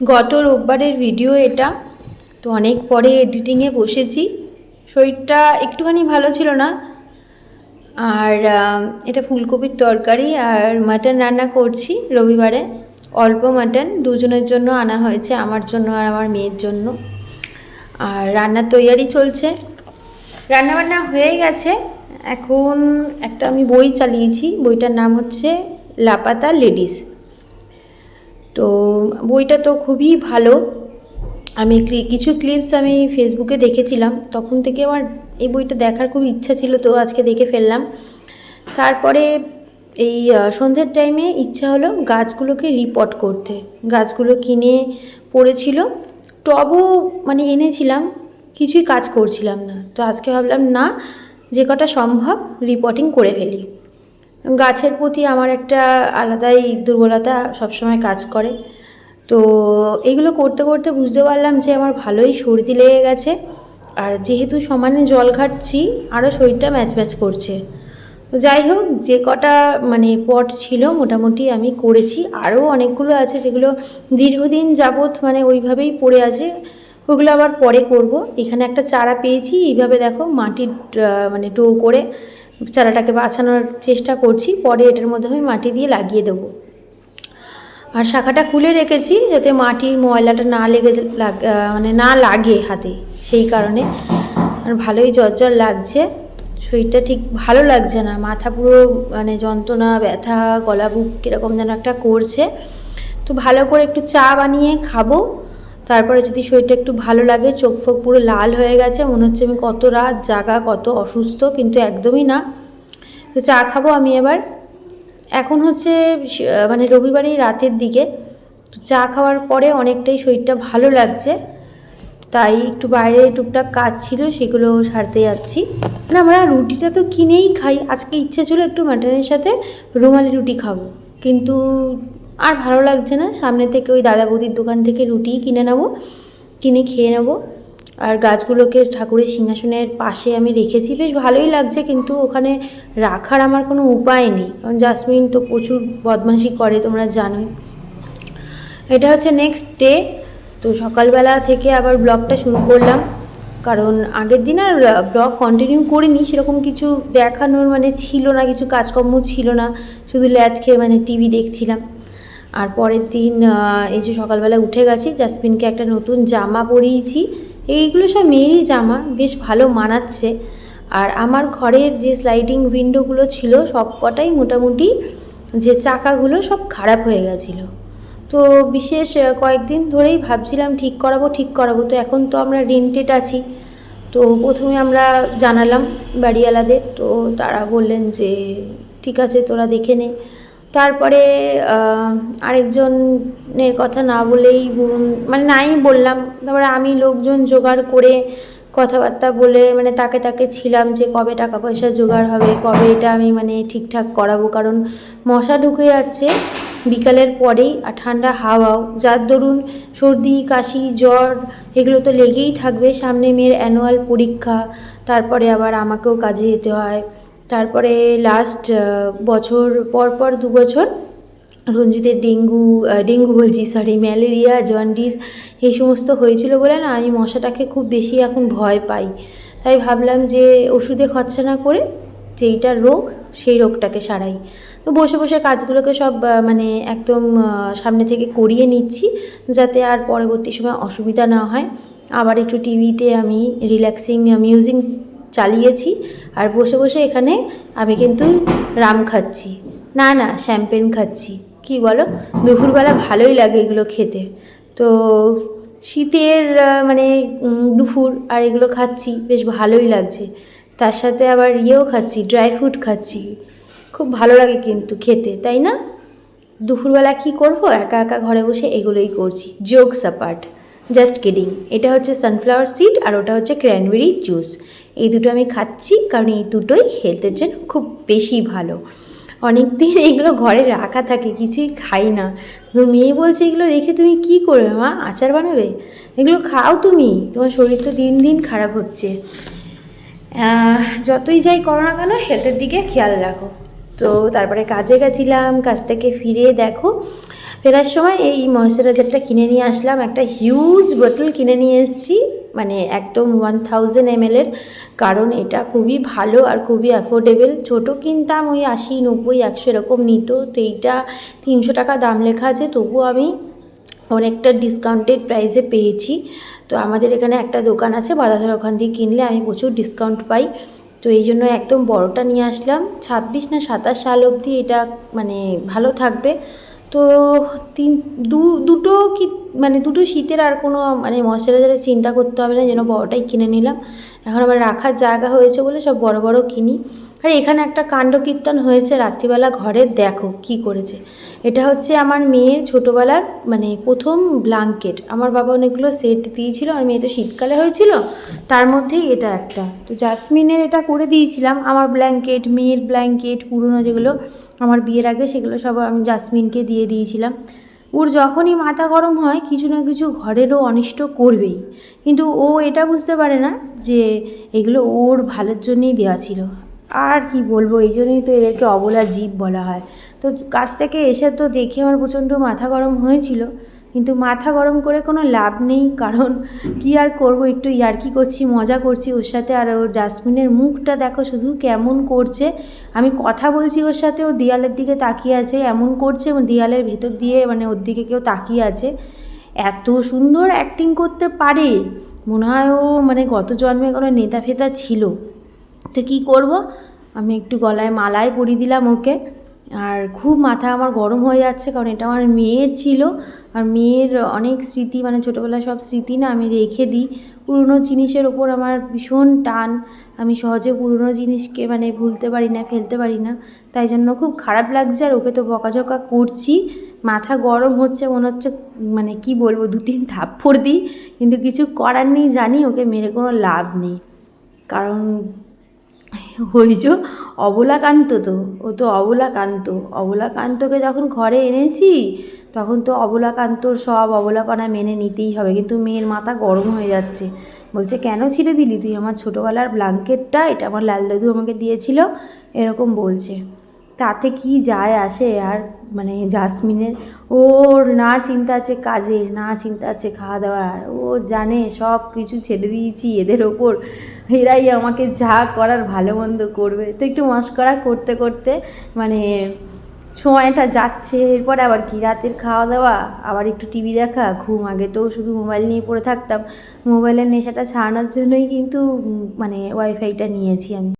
গত রোববারের ভিডিও এটা। তো অনেক পরে এডিটিংয়ে বসেছি। শরীরটা একটুখানি ভালো ছিল না। আর এটা ফুলকপির তরকারি আর মাটন রান্না করছি রবিবারে। অল্প মাটন, দুজনের জন্য আনা হয়েছে, আমার জন্য আর আমার মেয়ের জন্য। আর রান্নার তৈয়ারি চলছে, রান্নাবান্না হয়ে গেছে। এখন একটা আমি বই চালিয়েছি, বইটার নাম হচ্ছে লাপাতা লেডিস। তো বইটা তো খুবই ভালো। আমি কিছু ক্লিপস আমি ফেসবুকে দেখেছিলাম, তখন থেকে আমার এই বইটা দেখার খুব ইচ্ছা ছিল, তো আজকে দেখে ফেললাম। তারপরে এই সন্ধ্যের টাইমে ইচ্ছা হলো গাছগুলোকে রিপোর্ট করতে। গাছগুলো কিনে পড়েছিল, টবও মানে এনেছিলাম, কিছুই কাজ করছিলাম না। তো আজকে ভাবলাম না, যে কটা সম্ভব রিপোর্টিং করে ফেলি। গাছের প্রতি আমার একটা আলাদাই দুর্বলতা সবসময় কাজ করে। তো এগুলো করতে করতে বুঝতে পারলাম যে আমার ভালোই সর্দি লেগে গেছে। আর যেহেতু সমানে জল ঘাটছি, আরও শরীরটা ম্যাচ ম্যাচ করছে। তো যাই হোক, যে কটা মানে পট ছিল মোটামুটি আমি করেছি। আরও অনেকগুলো আছে যেগুলো দীর্ঘদিন যাবৎ মানে ওইভাবেই পড়ে আছে, ওগুলো আবার পরে করব। এখানে একটা চারা পেয়েছি, এইভাবে দেখো মাটির মানে ডো করে চারাটাকে বাঁচানোর চেষ্টা করছি। পরে এটার মধ্যে আমি মাটি দিয়ে লাগিয়ে দেবো। আর শাখাটা খুলে রেখেছি যাতে মাটির ময়লাটা না মানে না লাগে হাতে, সেই কারণে। আর ভালোই জ্বর লাগছে, শরীরটা ঠিক ভালো লাগছে না, মাথা পুরো মানে যন্ত্রণা, ব্যথা, গলা বুক কীরকম যেন একটা করছে। তো ভালো করে একটু চা বানিয়ে খাবো, তারপরে যদি শরীরটা একটু ভালো লাগে। চোখ ফোক পুরো লাল হয়ে গেছে, মনে হচ্ছে আমি কত রাত জাগা, কত অসুস্থ, কিন্তু একদমই না। তো চা খাবো আমি এবার। এখন হচ্ছে মানে রবিবারেই রাতের দিকে। তো চা খাওয়ার পরে অনেকটাই শরীরটা ভালো লাগছে, তাই একটু বাইরে টুকটাক কাজ ছিল, সেগুলো সারতে যাচ্ছি। মানে আমরা রুটিটা তো কিনেই খাই, আজকে ইচ্ছে ছিল একটু মাটনের সাথে রুমালি রুটি খাবো, কিন্তু আর ভালো লাগছে না। সামনে থেকে ওই দাদা বৌদির দোকান থেকে রুটিই কিনে নেবো, কিনে খেয়ে নেবো। আর গাছগুলোকে ঠাকুরের সিংহাসনের পাশে আমি রেখেছি, বেশ ভালোই লাগছে, কিন্তু ওখানে রাখার আমার কোনো উপায় নেই, কারণ জাসমিন তো প্রচুর বদমাশি করে, তোমরা জানোই। এটা হচ্ছে নেক্সট ডে। তো সকালবেলা থেকে আবার ব্লগটা শুরু করলাম, কারণ আগের দিন আর ব্লগ কন্টিনিউ করিনি, সেরকম কিছু দেখানোর মানে ছিল না, কিছু কাজকর্ম ছিল না, শুধু ল্যাদ খেয়ে মানে টিভি দেখছিলাম। আর পরের দিন এই যে সকালবেলা উঠে গেছি, জাসমিনকে একটা নতুন জামা পরিয়েছি। এইগুলো সব মেয়েরই জামা, বেশ ভালো মানাচ্ছে। আর আমার ঘরের যে স্লাইডিং উইন্ডোগুলো ছিল সব কটাই মোটামুটি, যে চাকাগুলো সব খারাপ হয়ে গেছিলো। তো বিশেষ কয়েকদিন ধরেই ভাবছিলাম ঠিক করাবো। তো এখন তো আমরা রেন্টেড আছি। তো প্রথমে আমরা জানালাম বাড়িওয়ালাদের, তো তারা বললেন যে ঠিক আছে তোরা দেখে নে। তারপরে আরেকজনের কথা না বলেই মানে নাই বললাম। তারপরে আমি লোকজন জোগাড় করে কথাবার্তা বলে মানে তাকে ছিলাম যে কবে টাকা পয়সা জোগাড় হবে, কবে এটা আমি মানে ঠিকঠাক করাবো, কারণ মশা ঢুকে যাচ্ছে বিকালের পরেই, আর ঠান্ডা হাওয়াও, যার দরুন সর্দি কাশি জ্বর এগুলো তো লেগেই থাকবে। সামনে মেয়ের অ্যানুয়াল পরীক্ষা, তারপরে আবার আমাকেও কাজে যেতে হয়। তারপরে লাস্ট বছর পর 2 বছর রঞ্জিতের ডেঙ্গু বলছি, সরি, ম্যালেরিয়া, জন্ডিস এই সমস্ত হয়েছিল বলে না, আমি মশাটাকে খুব বেশি এখন ভয় পাই। তাই ভাবলাম যে ওষুধে খরচা না করে যেইটা রোগ সেই রোগটাকে সারাই। তো বসে বসে কাজগুলোকে সব মানে একদম সামনে থেকে করিয়ে নিচ্ছি, যাতে আর পরবর্তী সময় অসুবিধা না হয়। আবার একটু টিভিতে আমি রিল্যাক্সিং মিউজিক চালিয়েছি, আর বসে বসে এখানে আমি কিন্তু রাম খাচ্ছি, না শ্যাম্পেন খাচ্ছি। কি বলো, দুপুরবেলা ভালোই লাগে এগুলো খেতে। তো শীতের মানে দুপুর, আর এগুলো খাচ্ছি, বেশ ভালোই লাগছে। তার সাথে আবার খাচ্ছি, ড্রাই ফ্রুট খাচ্ছি, খুব ভালো লাগে কিন্তু খেতে, তাই না? দুপুরবেলা কি করব, একা একা ঘরে বসে এগুলোই করছি। Jokes apart, just kidding. এটা হচ্ছে সানফ্লাওয়ার সিড আর ওটা হচ্ছে ক্র্যানবেরি জুস। এই দুটো আমি খাচ্ছি, কারণ এই দুটোই হেলথের জন্য খুব বেশি ভালো। অনেক দিন এগুলো ঘরে রাখা থাকে, কিছুই খাই না। তো মেয়ে বলছে এগুলো রেখে তুমি কি করবে মা, আচার বানাবে? এগুলো খাও তুমি, তোমার শরীর তো দিন দিন খারাপ হচ্ছে। যতই যাই করো না কেন হেলথের দিকে খেয়াল রাখো। তো তারপরে কাজে গেছিলাম, কাজ থেকে ফিরে দেখো ফেরার সময় এই ময়েশ্চারাইজারটা কিনে নিয়ে আসলাম, একটা হিউজ বোতল কিনে নিয়ে এসেছি, মানে একদম 1000 ml এর, কারণ এটা খুবই ভালো আর খুবই অ্যাফোর্ডেবল। ছোটো কিনতাম ওই 80, 90, 100 এরকম নিত, তো এইটা 300 টাকা দাম লেখা আছে, তবুও আমি অনেকটা ডিসকাউন্টেড প্রাইসে পেয়েছি। তো আমাদের এখানে একটা দোকান আছে বাদাধর, ওখান থেকে কিনলে আমি প্রচুর ডিসকাউন্ট পাই, তো এই জন্য একদম বড়টা নিয়ে আসলাম। 26 না 27 সাল অবধি এটা মানে ভালো থাকবে। তো দুটো কি মানে দুটো শীতের আর কোনো মানে ময়েশ্চারাইজারের চিন্তা করতে হবে না, যেন বড়টাই কিনে নিলাম। এখন আমার রাখার জায়গা হয়েছে বলে সব বড় বড় কিনি। আর এখানে একটা কাণ্ড কীর্তন হয়েছে রাত্রিবেলা ঘরে, দেখো কি করেছে। এটা হচ্ছে আমার মেয়ের ছোটোবেলার মানে প্রথম ব্ল্যাঙ্কেট, আমার বাবা অনেকগুলো সেট দিয়েছিল, আর মেয়ে তো শীতকালে হয়েছিল, তার মধ্যেই এটা একটা। তো জাসমিনের এটা করে দিয়েছিলাম, আমার ব্ল্যাঙ্কেট, মেয়ের ব্ল্যাঙ্কেট পুরনো যেগুলো আমার বিয়ের আগে, সেগুলো সব আমি জাসমিনকে দিয়ে দিয়েছিলাম। ওর যখনই মাথা গরম হয় কিছু না কিছু ঘরেরও অনিষ্ট করবেই, কিন্তু ও এটা বুঝতে পারে না যে এগুলো ওর ভালোর জন্যই দেওয়া ছিল। আর কি বলবো, এই জন্যই তো এদেরকে অবলা জীব বলা হয়। তো কাছ থেকে এসে তো দেখে আমার প্রচণ্ড মাথা গরম হয়েছিল, কিন্তু মাথা গরম করে কোনো লাভ নেই, কারণ কি আর করব, একটু ইয়ার্কি করছি, মজা করছি ওর সাথে। আর ওর জাসমিনের মুখটা দেখো শুধু কেমন করছে, আমি কথা বলছি ওর সাথে, ও দেয়ালের দিকে তাকিয়ে আছে, এমন করছে দেয়ালের ভেতর দিয়ে মানে ওর দিকে কেউ তাকিয়ে আছে। এত সুন্দর অ্যাক্টিং করতে পারে, মনে হয় ও মানে গত জন্মে কোনো নেতা ফেতা ছিল। তো কী করব, আমি একটু গলায় মালায় পরিয়ে দিলাম ওকে। আর খুব মাথা আমার গরম হয়ে যাচ্ছে, কারণ এটা আমার মেয়ের ছিল, আর মেয়ের অনেক স্মৃতি মানে ছোটোবেলার সব স্মৃতি না আমি রেখে দিই। পুরনো জিনিসের ওপর আমার ভীষণ টান, আমি সহজে পুরনো জিনিসকে মানে ভুলতে পারি না, ফেলতে পারি না, তাই জন্য খুব খারাপ লাগছে। আর ওকে তো বকাঝকা করছি, মাথা গরম হচ্ছে, মনে হচ্ছে মানে কি বলবো 2-3 থাপ্পড় দিই, কিন্তু কিছু করার নেই, জানি ওকে মেরে কোনো লাভ নেই, কারণ ওই যে অবলাকান্ত, তো ও তো অবলাকান্ত, অবলাকান্তকে যখন ঘরে এনেছি তখন তো অবলাকান্তর সব অবলাপনা মেনে নিতেই হবে। কিন্তু মেয়ের মাথা গরম হয়ে যাচ্ছে, বলছে কেন ছিঁড়ে দিলি তুই আমার ছোটোবেলার ব্ল্যাঙ্কেটটা, এটা আমার লাল দাদু আমাকে দিয়েছিল, এরকম বলছে। তাতে কি যায় আসে আর, মানে জাসমিনের ওর না চিন্তা আছে কাজের, না চিন্তা আছে খাওয়া দাওয়ার, ও জানে সব কিছু ছেড়ে দিয়েছি এদের ওপর, এরাই আমাকে যা করার ভালো মন্দ করবে। তো একটু মশকরা করতে করতে মানে সময়টা যাচ্ছে। এরপরে আবার কি, রাতের খাওয়া দাওয়া, আবার একটু টিভি দেখা, ঘুম। আগে তো শুধু মোবাইল নিয়ে পড়ে থাকতাম, মোবাইলের নেশাটা ছাড়ানোর জন্যই কিন্তু মানে ওয়াইফাইটা নিয়েছি আমি।